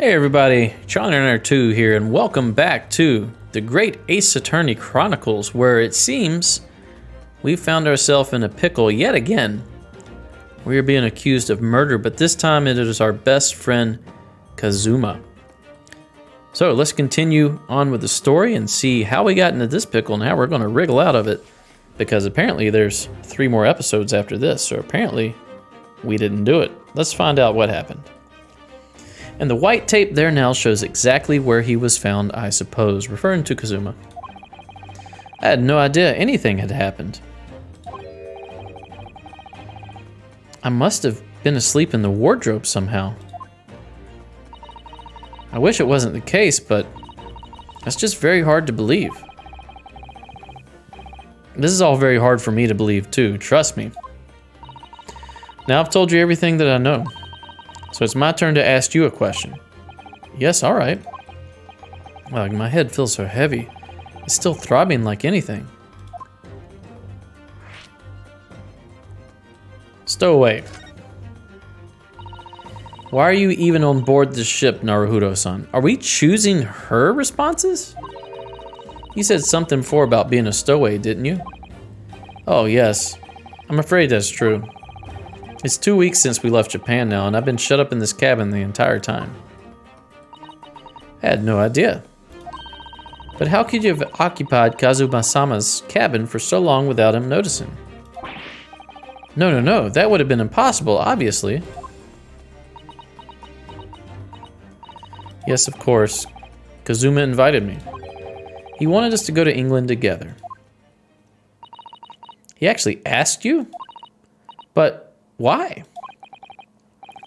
Hey everybody, Chronicles 2 here, and welcome back to the Great Ace Attorney Chronicles, where it seems we found ourselves in a pickle yet again. We are being accused of murder, but this time it is our best friend, Kazuma. So let's continue on with the story and see how we got into this pickle and how we're going to wriggle out of it, because apparently there's 3 more episodes after this, so apparently we didn't do it. Let's find out what happened. And the white tape there now shows exactly where he was found, I suppose, referring to Kazuma. I had no idea anything had happened. I must have been asleep in the wardrobe somehow. I wish it wasn't the case, but that's just very hard to believe. This is all very hard for me to believe too, trust me. Now I've told you everything that I know. So it's my turn to ask you a question. Yes, all right. Wow, my head feels so heavy. It's still throbbing like anything. Stowaway. Why are you even on board this ship, Naruhodo-san? Are we choosing her responses? You said something before about being a stowaway, didn't you? Oh, yes. I'm afraid that's true. It's 2 weeks since we left Japan now, and I've been shut up in this cabin the entire time. I had no idea. But how could you have occupied Kazuma-sama's cabin for so long without him noticing? No, that would have been impossible, obviously. Yes, of course. Kazuma invited me. He wanted us to go to England together. He actually asked you? But why?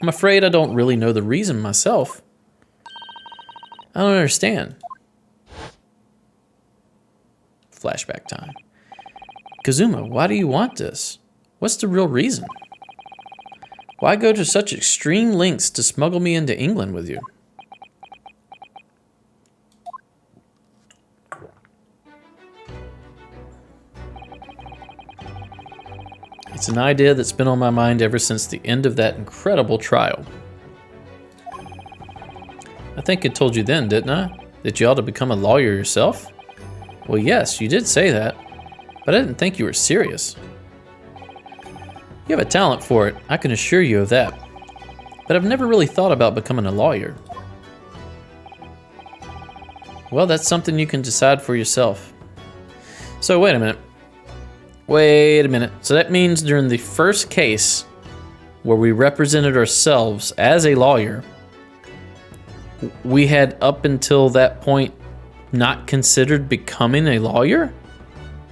I'm afraid I don't really know the reason myself. I don't understand. Flashback time. Kazuma, why do you want this? What's the real reason? Why go to such extreme lengths to smuggle me into England with you? It's an idea that's been on my mind ever since the end of that incredible trial. I think I told you then, didn't I? That you ought to become a lawyer yourself? Well, yes, you did say that, but I didn't think you were serious. You have a talent for it, I can assure you of that. But I've never really thought about becoming a lawyer. Well, that's something you can decide for yourself. So wait a minute. So that means during the first case where we represented ourselves as a lawyer, we had up until that point not considered becoming a lawyer?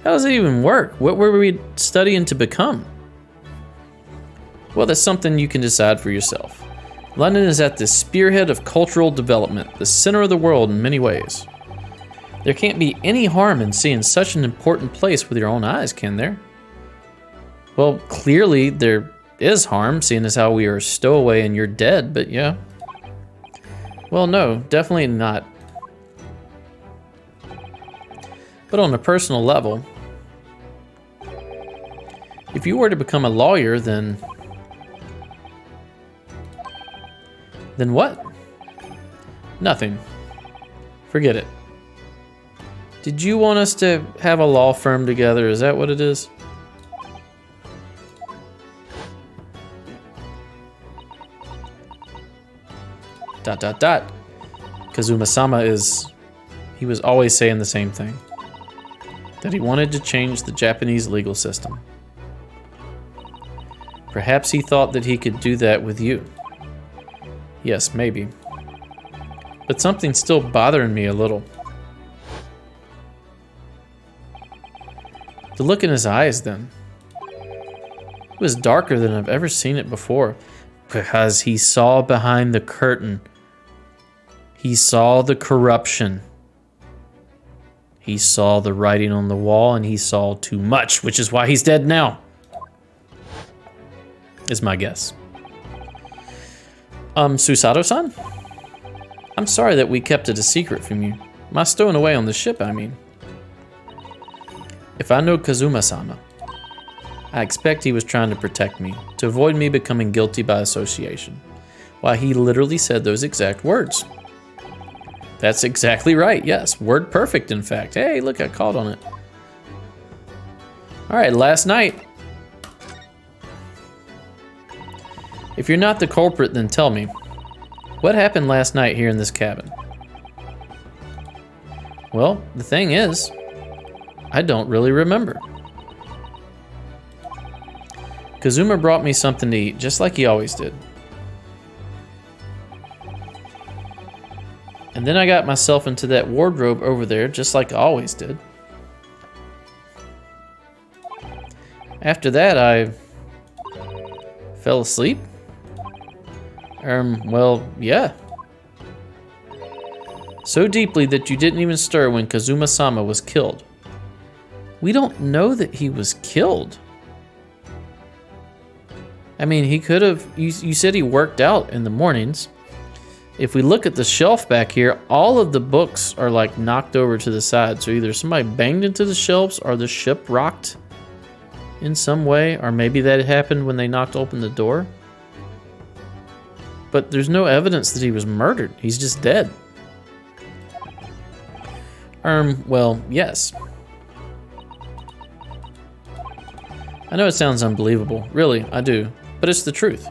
How does it even work? What were we studying to become? Well, that's something you can decide for yourself. London is at the spearhead of cultural development, the center of the world in many ways. There can't be any harm in seeing such an important place with your own eyes, can there? Well, clearly there is harm, seeing as how we are stowaway and you're dead, but yeah. Well, no, definitely not. But on a personal level, if you were to become a lawyer, then what? Nothing. Forget it. Did you want us to have a law firm together? Is that what it is? ... Kazuma-sama he was always saying the same thing. That he wanted to change the Japanese legal system. Perhaps he thought that he could do that with you. Yes, maybe. But something's still bothering me a little. The look in his eyes, then. It was darker than I've ever seen it before, because he saw behind the curtain. He saw the corruption. He saw the writing on the wall, and he saw too much, which is why he's dead now. Is my guess. Susato-san? I'm sorry that we kept it a secret from you. My stowing away on the ship, I mean. If I know Kazuma-sama, I expect he was trying to protect me, to avoid me becoming guilty by association. Why, he literally said those exact words. That's exactly right, yes. Word perfect, in fact. Hey, look, I called on it. All right, last night. If you're not the culprit, then tell me. What happened last night here in this cabin? Well, the thing is, I don't really remember. Kazuma brought me something to eat, just like he always did. And then I got myself into that wardrobe over there, just like I always did. After that, I fell asleep. Well, yeah. So deeply that you didn't even stir when Kazuma-sama was killed. We don't know that he was killed. I mean, he could have, you said he worked out in the mornings. If we look at the shelf back here, all of the books are like knocked over to the side. So either somebody banged into the shelves or the ship rocked in some way, or maybe that happened when they knocked open the door. But there's no evidence that he was murdered. He's just dead. Well, yes. I know it sounds unbelievable. Really, I do. But it's the truth.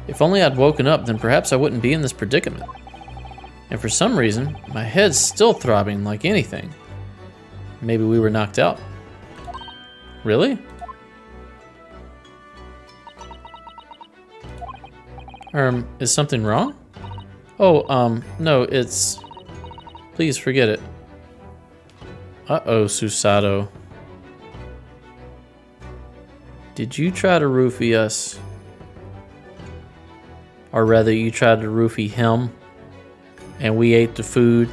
If only I'd woken up, then perhaps I wouldn't be in this predicament. And for some reason, my head's still throbbing like anything. Maybe we were knocked out. Really? Is something wrong? Oh, no, it's... Please forget it. Uh-oh, Susato. Did you try to roofie us? Or rather, you tried to roofie him, and we ate the food,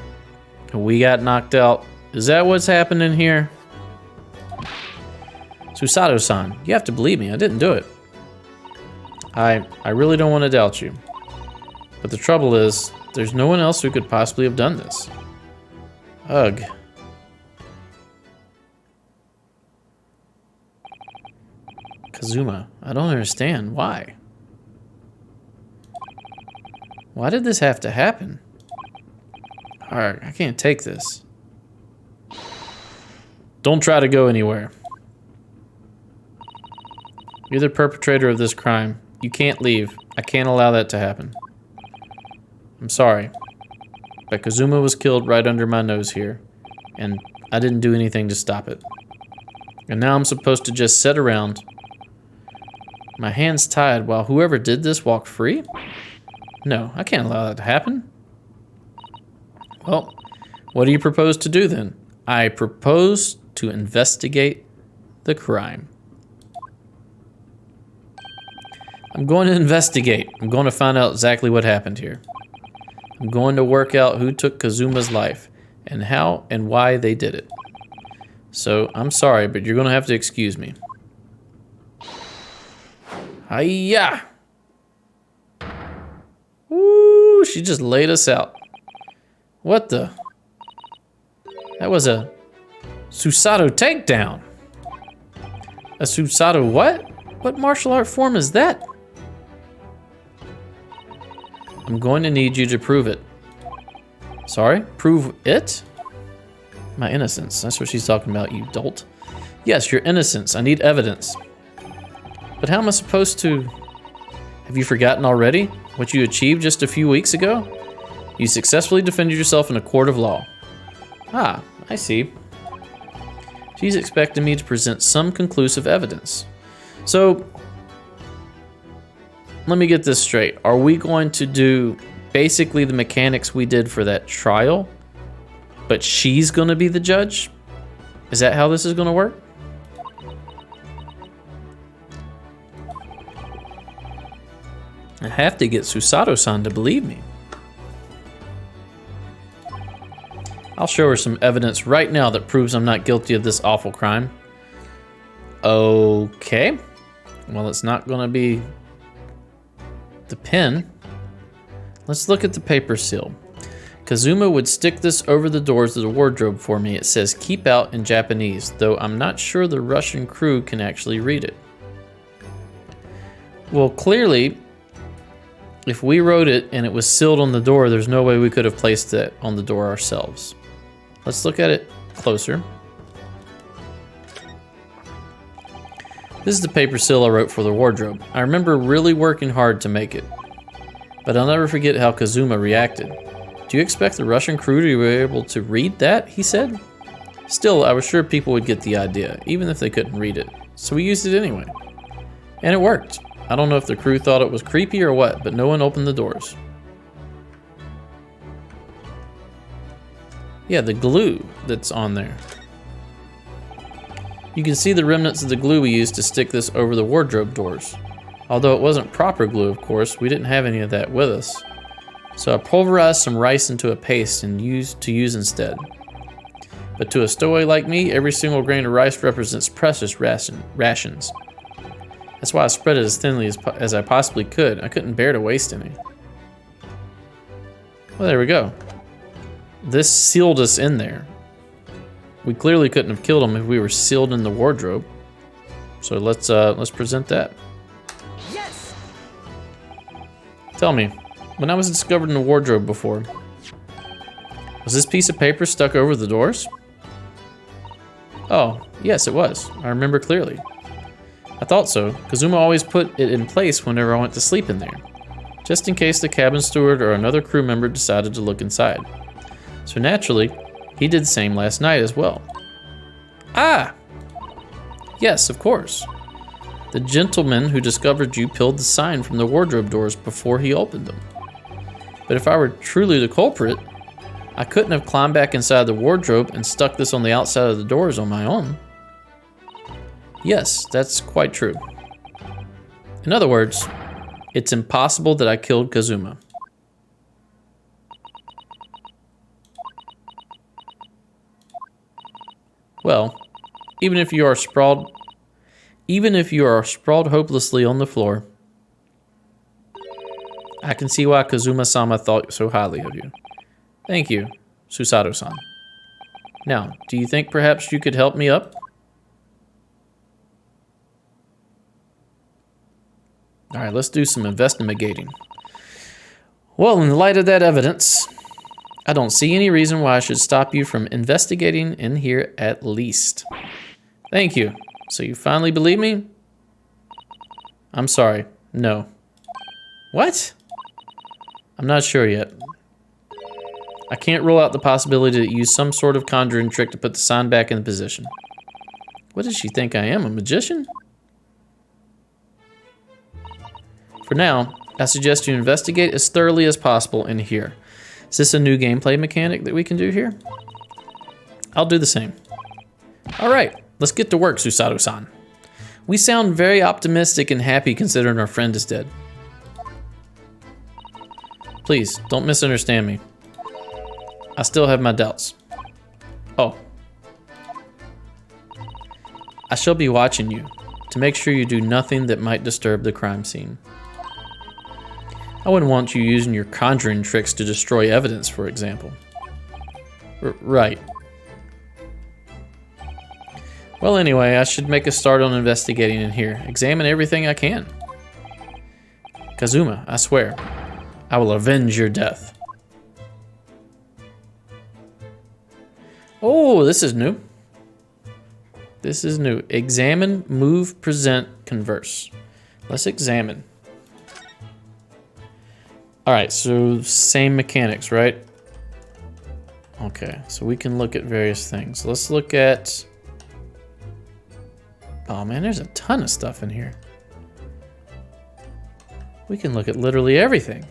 and we got knocked out. Is that what's happening here? Susato-san, you have to believe me, I didn't do it. I really don't want to doubt you. But the trouble is, there's no one else who could possibly have done this. Ugh. Kazuma, I don't understand. Why? Why did this have to happen? Alright, I can't take this. Don't try to go anywhere. You're the perpetrator of this crime. You can't leave. I can't allow that to happen. I'm sorry. But Kazuma was killed right under my nose here, and I didn't do anything to stop it. And now I'm supposed to just sit around, my hands tied, while whoever did this walked free? No, I can't allow that to happen. Well, what do you propose to do then? I propose to investigate the crime. I'm going to investigate. I'm going to find out exactly what happened here. I'm going to work out who took Kazuma's life and how and why they did it. So, I'm sorry, but you're going to have to excuse me. Hiya! Woo, she just laid us out. What the? That was a Susato takedown. A Susato what? What martial art form is that? I'm going to need you to prove it. Sorry? Prove it? My innocence. That's what she's talking about, you dolt. Yes, your innocence. I need evidence. But how am I supposed to... Have you forgotten already what you achieved just a few weeks ago? You successfully defended yourself in a court of law. Ah, I see. She's expecting me to present some conclusive evidence. So, let me get this straight. Are we going to do basically the mechanics we did for that trial, but she's going to be the judge? Is that how this is going to work? I have to get Susato-san to believe me. I'll show her some evidence right now that proves I'm not guilty of this awful crime. Okay. Well, it's not going to be the pen. Let's look at the paper seal. Kazuma would stick this over the doors of the wardrobe for me. It says keep out in Japanese, though I'm not sure the Russian crew can actually read it. Well, clearly, If we wrote it and it was sealed on the door, there's no way we could have placed it on the door ourselves. Let's look at it closer. This is the paper seal I wrote for the wardrobe. I remember really working hard to make it. But I'll never forget how Kazuma reacted. Do you expect the Russian crew to be able to read that? He said. Still, I was sure people would get the idea, even if they couldn't read it. So we used it anyway. And it worked. I don't know if the crew thought it was creepy or what, but no one opened the doors. Yeah, the glue that's on there. You can see the remnants of the glue we used to stick this over the wardrobe doors. Although it wasn't proper glue, of course, we didn't have any of that with us. So I pulverized some rice into a paste and used to use instead. But to a stowaway like me, every single grain of rice represents precious rations. That's why I spread it as thinly as I possibly could. I couldn't bear to waste any. Well, there we go. This sealed us in there. We clearly couldn't have killed him if we were sealed in the wardrobe. So let's present that. Yes. Tell me, when I was discovered in the wardrobe before, was this piece of paper stuck over the doors? Oh, yes, it was. I remember clearly. I thought so. Kazuma always put it in place whenever I went to sleep in there, just in case the cabin steward or another crew member decided to look inside. So naturally, he did the same last night as well. Ah! Yes, of course. The gentleman who discovered you peeled the sign from the wardrobe doors before he opened them. But if I were truly the culprit, I couldn't have climbed back inside the wardrobe and stuck this on the outside of the doors on my own. Yes, that's quite true. In other words, it's impossible that I killed Kazuma. Well, even if you are sprawled hopelessly on the floor, I can see why Kazuma-sama thought so highly of you. Thank you, Susato-san. Now, do you think perhaps you could help me up? All right, let's do some investigating. Well, in the light of that evidence, I don't see any reason why I should stop you from investigating in here at least. Thank you. So you finally believe me? I'm sorry. No. What? I'm not sure yet. I can't rule out the possibility that you use some sort of conjuring trick to put the sign back in position. What does she think I am, a magician? For now, I suggest you investigate as thoroughly as possible in here. Is this a new gameplay mechanic that we can do here? I'll do the same. All right, let's get to work, Susato-san. We sound very optimistic and happy considering our friend is dead. Please, don't misunderstand me. I still have my doubts. Oh. I shall be watching you to make sure you do nothing that might disturb the crime scene. I wouldn't want you using your conjuring tricks to destroy evidence, for example. Right. Well, anyway, I should make a start on investigating in here. Examine everything I can. Kazuma, I swear, I will avenge your death. Oh, this is new. This is new. Examine, move, present, converse. Let's examine. All right, so same mechanics, right? Okay, so we can look at various things. Let's look at... Oh man, there's a ton of stuff in here. We can look at literally everything.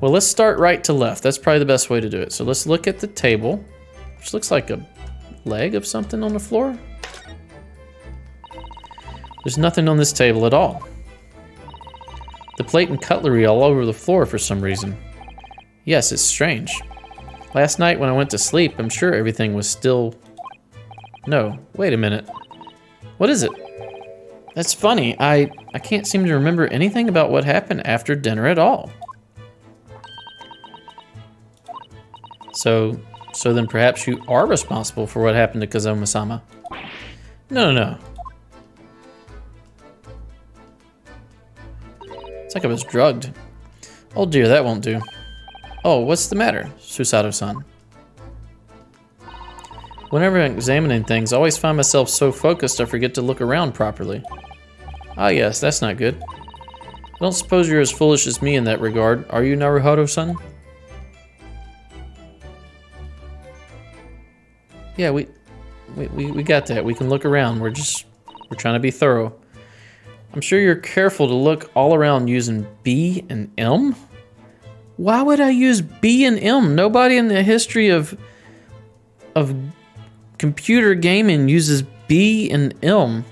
Well, let's start right to left. That's probably the best way to do it. So let's look at the table, which looks like a leg of something on the floor. There's nothing on this table at all. The plate and cutlery all over the floor for some reason. Yes, it's strange. Last night when I went to sleep, I'm sure everything was still... No, wait a minute. What is it? That's funny. I can't seem to remember anything about what happened after dinner at all. So then perhaps you are responsible for what happened to Kazuma-sama. No. It's like I was drugged. Oh dear, that won't do. Oh, what's the matter, Susato-san? Whenever I'm examining things, I always find myself so focused I forget to look around properly. Ah yes, that's not good. I don't suppose you're as foolish as me in that regard, are you, Naruhodo-san? Yeah, we got that. We can look around. We're trying to be thorough. I'm sure you're careful to look all around using B and M? Why would I use B and M? Nobody in the history of computer gaming uses B and M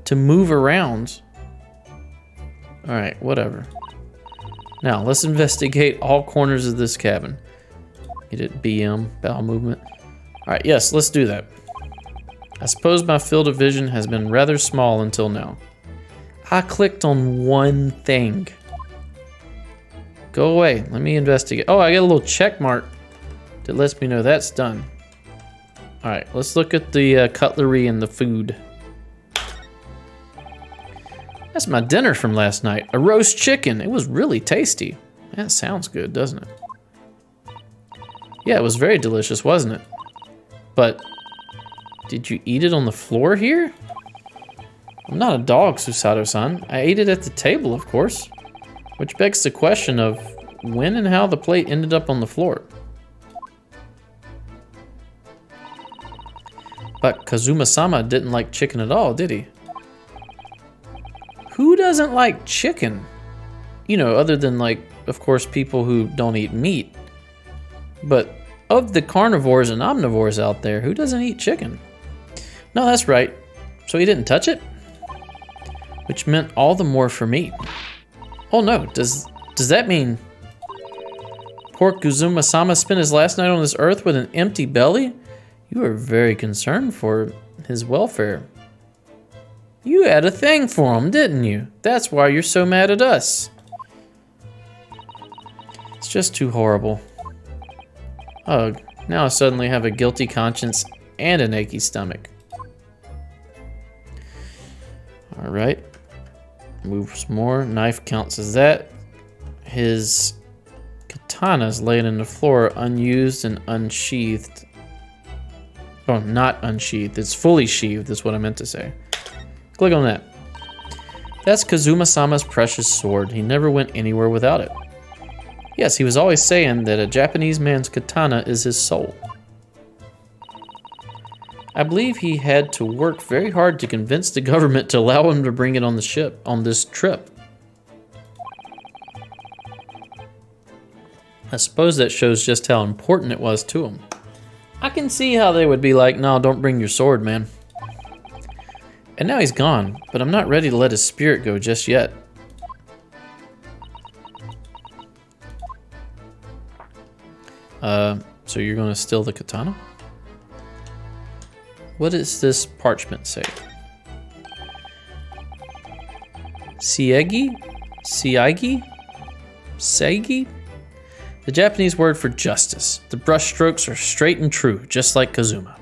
to move around. Alright, whatever. Now, let's investigate all corners of this cabin. Get it, BM, bowel movement. Alright, yes, let's do that. I suppose my field of vision has been rather small until now. I clicked on one thing. Go away, let me investigate. Oh, I got a little check mark that lets me know that's done. Alright, let's look at the cutlery and the food. That's my dinner from last night. A roast chicken. It was really tasty. That sounds good, doesn't it? Yeah, it was very delicious, wasn't it? But did you eat it on the floor here? I'm not a dog, Susato-san. I ate it at the table, of course. Which begs the question of when and how the plate ended up on the floor. But Kazuma-sama didn't like chicken at all, did he? Who doesn't like chicken? You know, other than, like, of course, people who don't eat meat. But of the carnivores and omnivores out there, who doesn't eat chicken? No, that's right. So he didn't touch it? Which meant all the more for me. Oh no, does that mean poor Kazuma-sama spent his last night on this earth with an empty belly? You were very concerned for his welfare. You had a thing for him, didn't you? That's why you're so mad at us. It's just too horrible. Ugh, now I suddenly have a guilty conscience and an achy stomach. Alright. Move some more. Knife counts as that. His katana's laying on the floor, unused and unsheathed. Oh, not unsheathed. It's fully sheathed, is what I meant to say. Click on that. That's Kazuma-sama's precious sword. He never went anywhere without it. Yes, he was always saying that a Japanese man's katana is his soul. I believe he had to work very hard to convince the government to allow him to bring it on the ship on this trip. I suppose that shows just how important it was to him. I can see how they would be like, no, don't bring your sword, man. And now he's gone, but I'm not ready to let his spirit go just yet. So you're gonna steal the katana? What does this parchment say? Siegi? Siagi? Seigi? The Japanese word for justice. The brushstrokes are straight and true, just like Kazuma.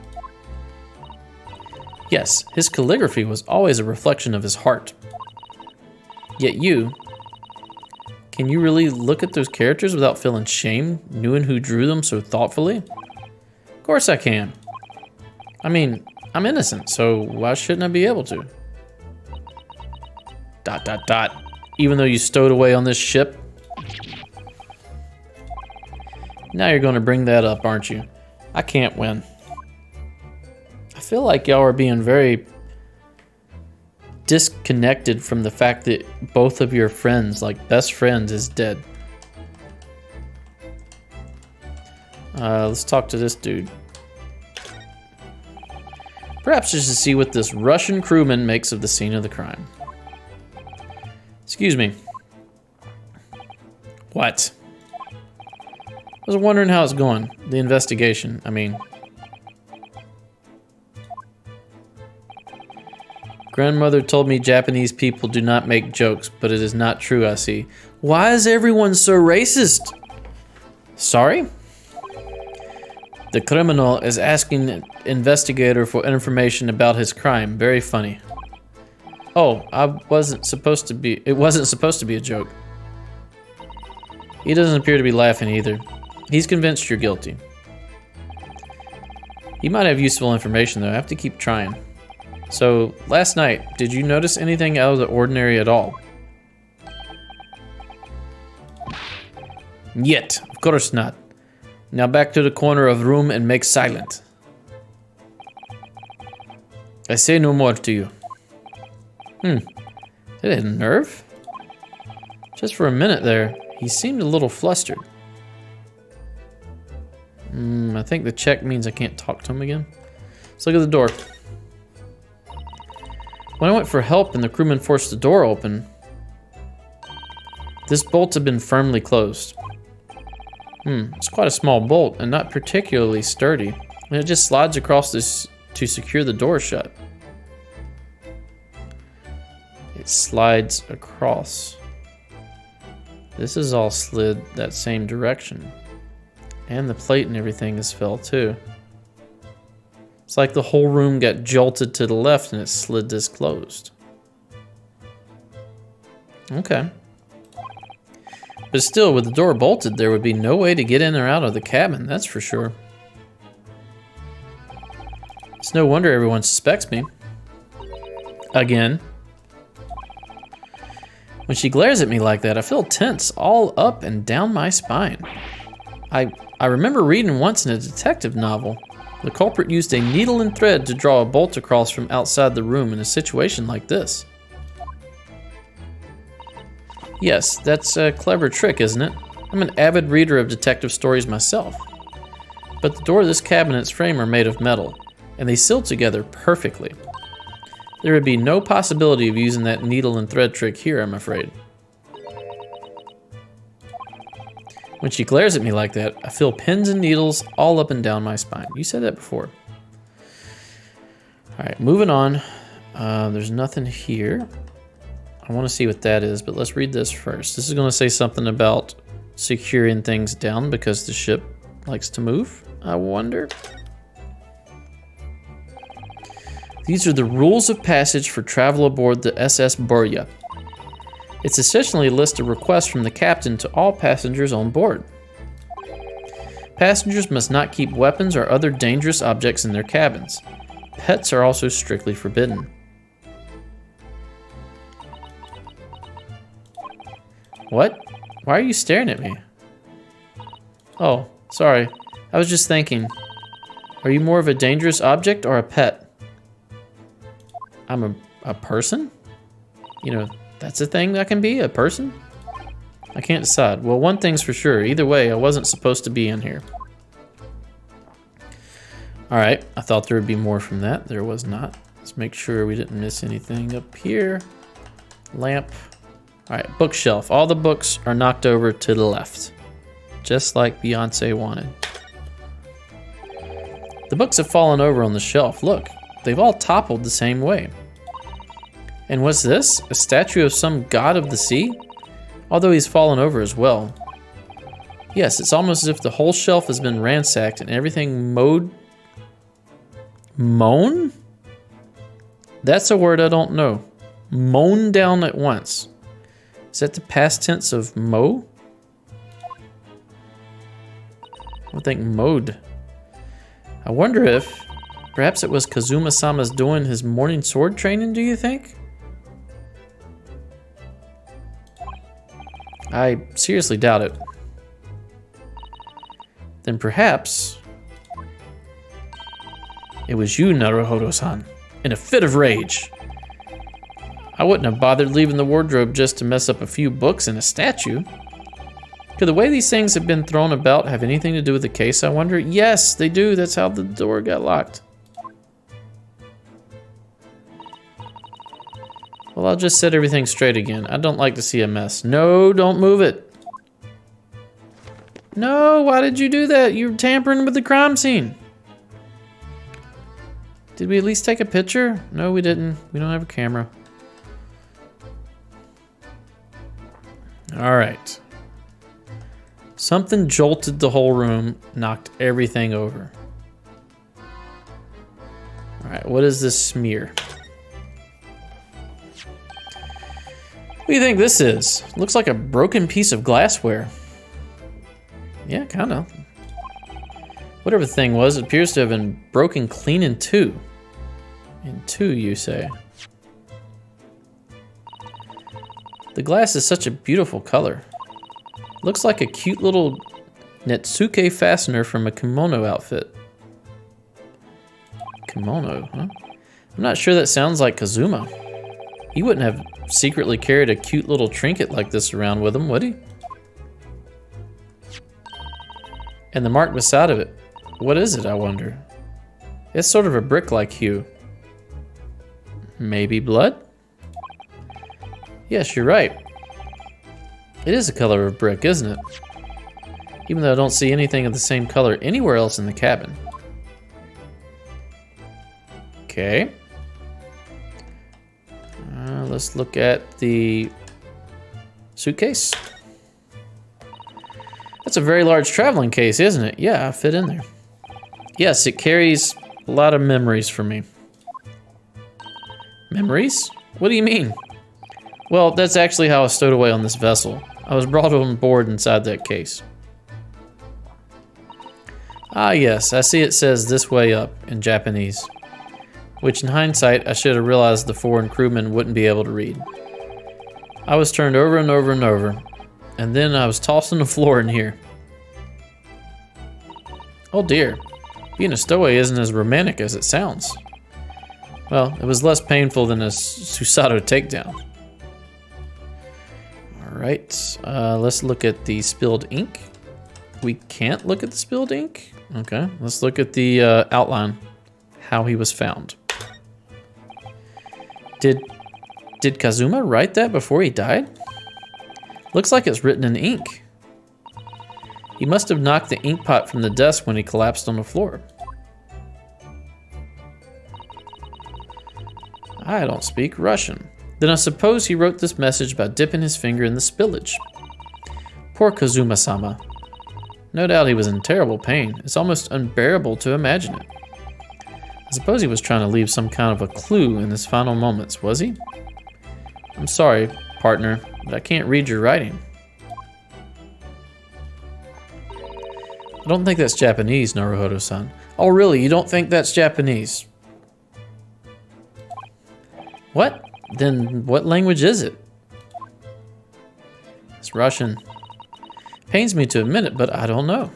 Yes, his calligraphy was always a reflection of his heart. Yet you... Can you really look at those characters without feeling shame, knowing who drew them so thoughtfully? Of course I can. I mean, I'm innocent, so why shouldn't I be able to? ... Even though you stowed away on this ship? Now you're gonna bring that up, aren't you? I can't win. I feel like y'all are being very disconnected from the fact that both of your friends, like best friends, is dead. Let's talk to this dude. Perhaps just to see what this Russian crewman makes of the scene of the crime. Excuse me. What? I was wondering how it's going. The investigation, I mean. Grandmother told me Japanese people do not make jokes, but it is not true, I see. Why is everyone so racist? Sorry? The criminal is asking an investigator for information about his crime. Very funny. Oh, it wasn't supposed to be a joke. He doesn't appear to be laughing either. He's convinced you're guilty. He might have useful information though. I have to keep trying. So, last night, did you notice anything out of the ordinary at all? Yet, of course not. Now back to the corner of room and make silent. I say no more to you. Did it hit a nerve? Just for a minute there, he seemed a little flustered. I think the check means I can't talk to him again. Let's look at the door. When I went for help and the crewman forced the door open, this bolt had been firmly closed. It's quite a small bolt and not particularly sturdy, and it just slides across this to secure the door shut. It slides across. This is all slid that same direction. And the plate and everything is fell too. It's like the whole room got jolted to the left and it slid this closed. Okay. But still, with the door bolted, there would be no way to get in or out of the cabin, that's for sure. It's no wonder everyone suspects me. Again. When she glares at me like that, I feel tense all up and down my spine. I remember reading once in a detective novel, the culprit used a needle and thread to draw a bolt across from outside the room in a situation like this. Yes, that's a clever trick, isn't it? I'm an avid reader of detective stories myself. But the door of this cabinet's frame are made of metal, and they seal together perfectly. There would be no possibility of using that needle and thread trick here, I'm afraid. When she glares at me like that, I feel pins and needles all up and down my spine. You said that before. All right, moving on. There's nothing here. I want to see what that is, but let's read this first. This is going to say something about securing things down because the ship likes to move, I wonder. These are the rules of passage for travel aboard the SS Burya. It's essentially a list of requests from the captain to all passengers on board. Passengers must not keep weapons or other dangerous objects in their cabins. Pets are also strictly forbidden. What? Why are you staring at me? Oh, sorry. I was just thinking. Are you more of a dangerous object or a pet? I'm a person? You know, that's a thing that can be, a person? I can't decide. Well, one thing's for sure. Either way, I wasn't supposed to be in here. Alright, I thought there would be more from that. There was not. Let's make sure we didn't miss anything up here. Lamp. Alright, bookshelf. All the books are knocked over to the left. Just like Beyonce wanted. The books have fallen over on the shelf. Look, they've all toppled the same way. And what's this? A statue of some god of the sea? Although he's fallen over as well. Yes, it's almost as if the whole shelf has been ransacked and everything mowed. Mown? That's a word I don't know. Mown down at once. Is that the past tense of mow? I would think mowed. I wonder if perhaps it was Kazuma-sama's doing his morning sword training, do you think? I seriously doubt it. Then perhaps it was you, Naruhodo-san, in a fit of rage. I wouldn't have bothered leaving the wardrobe just to mess up a few books and a statue. Could the way these things have been thrown about have anything to do with the case, I wonder? Yes, they do. That's how the door got locked. Well, I'll just set everything straight again. I don't like to see a mess. No, don't move it. No, why did you do that? You're tampering with the crime scene. Did we at least take a picture? No, we didn't. We don't have a camera. All right. Something jolted the whole room, knocked everything over. All right, what is this smear? What do you think this is? Looks like a broken piece of glassware. Yeah, kind of. Whatever the thing was, it appears to have been broken clean in two. In two, you say? The glass is such a beautiful color. Looks like a cute little Netsuke fastener from a kimono outfit. Kimono, huh? I'm not sure that sounds like Kazuma. He wouldn't have secretly carried a cute little trinket like this around with him, would he? And the mark beside of it, what is it, I wonder? It's sort of a brick-like hue. Maybe blood? Yes, you're right. It is the color of brick, isn't it? Even though I don't see anything of the same color anywhere else in the cabin. Okay. Let's look at the suitcase. That's a very large traveling case, isn't it? Yeah, I fit in there. Yes, it carries a lot of memories for me. Memories? What do you mean? Well, that's actually how I stowed away on this vessel. I was brought on board inside that case. Ah, yes, I see it says "this way up" in Japanese. Which in hindsight, I should have realized the foreign crewmen wouldn't be able to read. I was turned over and over and over, and then I was tossed on the floor in here. Oh dear, being a stowaway isn't as romantic as it sounds. Well, it was less painful than a Susato takedown. Alright, let's look at the spilled ink. We can't look at the spilled ink? Okay, let's look at the outline, how he was found. Did Kazuma write that before he died? Looks like it's written in ink. He must have knocked the ink pot from the desk when he collapsed on the floor. I don't speak Russian. Then I suppose he wrote this message by dipping his finger in the spillage. Poor Kazuma-sama. No doubt he was in terrible pain. It's almost unbearable to imagine it. I suppose he was trying to leave some kind of a clue in his final moments, was he? I'm sorry, partner, but I can't read your writing. I don't think that's Japanese, Naruhodo-san. Oh, really? You don't think that's Japanese? What? Then what language is it? It's Russian. Pains me to admit it, but I don't know.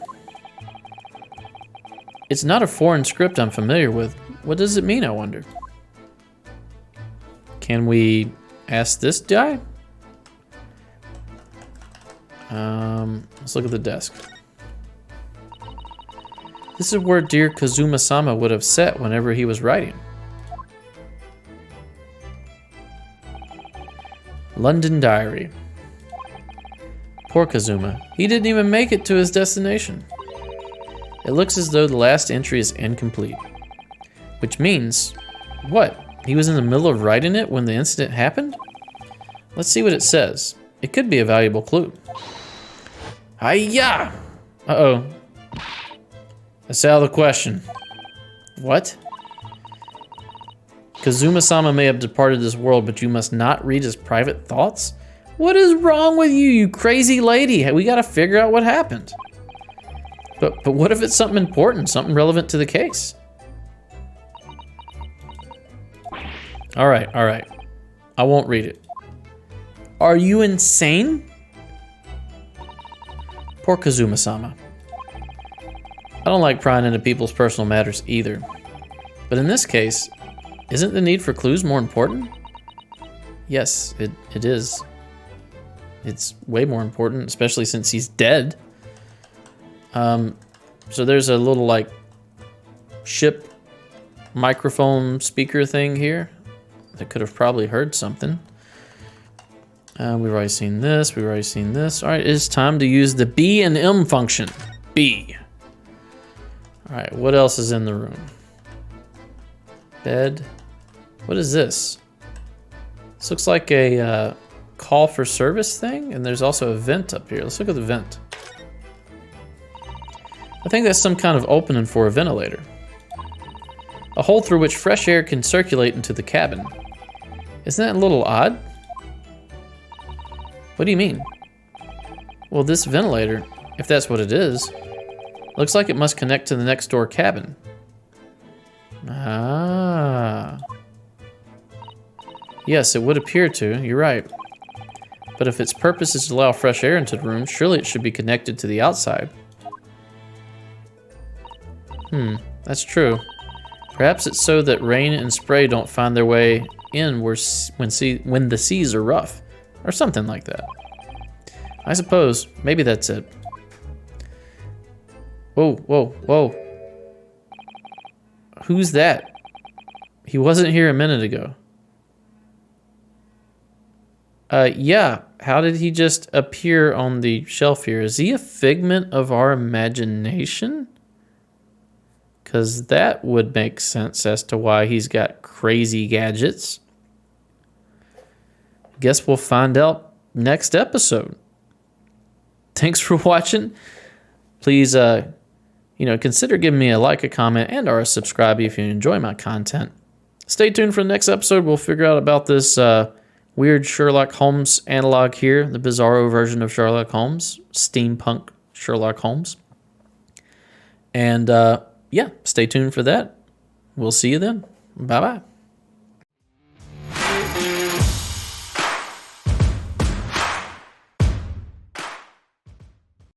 It's not a foreign script I'm familiar with. What does it mean, I wonder? Can we ask this guy? Let's look at the desk. This is where dear Kazuma-sama would have sat whenever he was writing. London Diary. Poor Kazuma. He didn't even make it to his destination. It looks as though the last entry is incomplete. Which means, what? He was in the middle of writing it when the incident happened? Let's see what it says. It could be a valuable clue. Hi-ya! Uh-oh. That's out of the question. What? Kazuma-sama may have departed this world, but you must not read his private thoughts? What is wrong with you, you crazy lady? We gotta figure out what happened. But what if it's something important, something relevant to the case? All right. I won't read it. Are you insane? Poor Kazuma-sama. I don't like prying into people's personal matters either. But in this case, isn't the need for clues more important? Yes, it is. It's way more important, especially since he's dead. So there's a little like ship microphone speaker thing here that could have probably heard something. We've already seen this. All right, it's time to use the B and M function. B. All right, what else is in the room? Bed. What is this? This looks like a call for service thing, and there's also a vent up here. Let's look at the vent. I think that's some kind of opening for a ventilator. A hole through which fresh air can circulate into the cabin. Isn't that a little odd? What do you mean? Well, this ventilator, If that's what it is. Looks like it must connect to the next door cabin. Ah. Yes, it would appear to. You're right. But if its purpose is to allow fresh air into the room, surely it should be connected to the outside. That's true. Perhaps it's so that rain and spray don't find their way in when the seas are rough, or something like that. I suppose. Maybe that's it. Whoa, whoa, whoa. Who's that? He wasn't here a minute ago. Yeah. How did he just appear on the shelf here? Is he a figment of our imagination? Because that would make sense as to why he's got crazy gadgets. Guess we'll find out next episode. Thanks for watching. Please, consider giving me a like, a comment, and or a subscribe if you enjoy my content. Stay tuned for the next episode. We'll figure out about this weird Sherlock Holmes analog here, the bizarro version of Sherlock Holmes, steampunk Sherlock Holmes. And yeah, stay tuned for that. We'll see you then. Bye-bye.